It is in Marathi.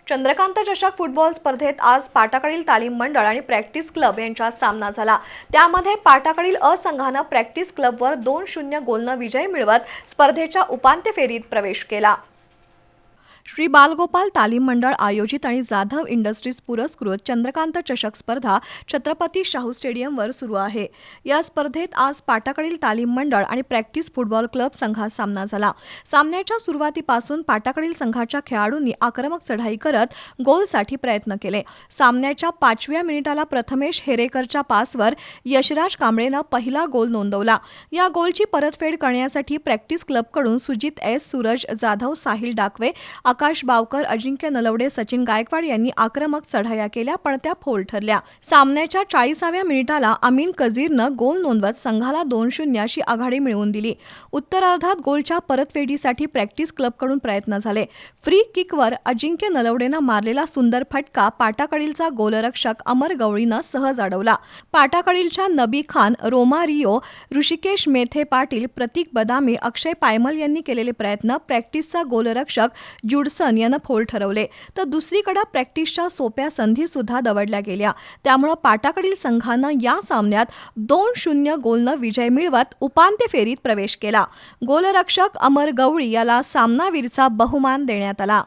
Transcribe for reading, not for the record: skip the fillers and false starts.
चंद्रकांत चषक फुटबॉल स्पर्धेत आज पाटाकडील तालीम मंडळ आणि प्रॅक्टिस क्लब यांच्यात सामना झाला। त्यामध्ये पाटाकडील अ संघाने प्रॅक्टिस क्लबवर 2-0 गोलने विजय मिळवत स्पर्धेच्या उपांत्य फेरीत प्रवेश केला। श्री बालगोपाल तालीम मंडळ आयोजित आणि जाधव इंडस्ट्रीज पुरस्कृत चंद्रकांत चषक स्पर्धा छत्रपती शाहू स्टेडियमवर सुरू आहे। या स्पर्धेत आज पाटाकडील तालीम मंडळ आणि प्रॅक्टिस फुटबॉल क्लब संघात सामना झाला। सामन्याच्या सुरुवातीपासून पाटाकडील संघाच्या खेळाडूंनी आक्रमक चढाई करत गोलसाठी प्रयत्न केले। सामन्याच्या 5व्या मिनिटाला प्रथमेश हेरेकरच्या पासवर यशराज कांबळेने पहिला गोल नोंदवला। या गोलची परतफेड करण्यासाठी प्रॅक्टिस क्लबकडून सुजित एस, सूरज जाधव, साहिल डाकवे, आकाश बावकर, अजिंक्य नलवडे, सचिन गायकवाड यांनी आक्रमक चढाया केल्या, पण त्या फोल ठरल्या। सामन्याच्या 40व्या मिनिटाला अमीन कजीरनं गोल नोंदवत संघाला 2-0 अशी आघाडी मिळवून दिली। उत्तरार्धात गोलच्या परतफेडीसाठी प्रॅक्टिस क्लबकडून प्रयत्न झाले। फ्री किकवर अजिंक्य नलवडेनं मारलेला सुंदर फटका पाटाकडीलचा गोलरक्षक अमर गवळीनं सहज अडवला। पाटाकडीलच्या नबी खान, रोमारियो, ऋषिकेश मेथे पाटील, प्रतीक बदामी, अक्षय पायमल यांनी केलेले प्रयत्न प्रॅक्टिसचा गोलरक्षक जुडसन यानं फोल ठरवले, तर दुसरीकडे प्रॅक्टिसच्या सोप्या संधी सुद्धा दवडल्या गेल्या। त्यामुळे पाटाकडील संघानं या सामन्यात 2-0 गोलने विजय मिळवत उपांत्य फेरीत प्रवेश केला। गोलरक्षक अमर गवळी याला सामनावीरचा बहुमान देण्यात आला।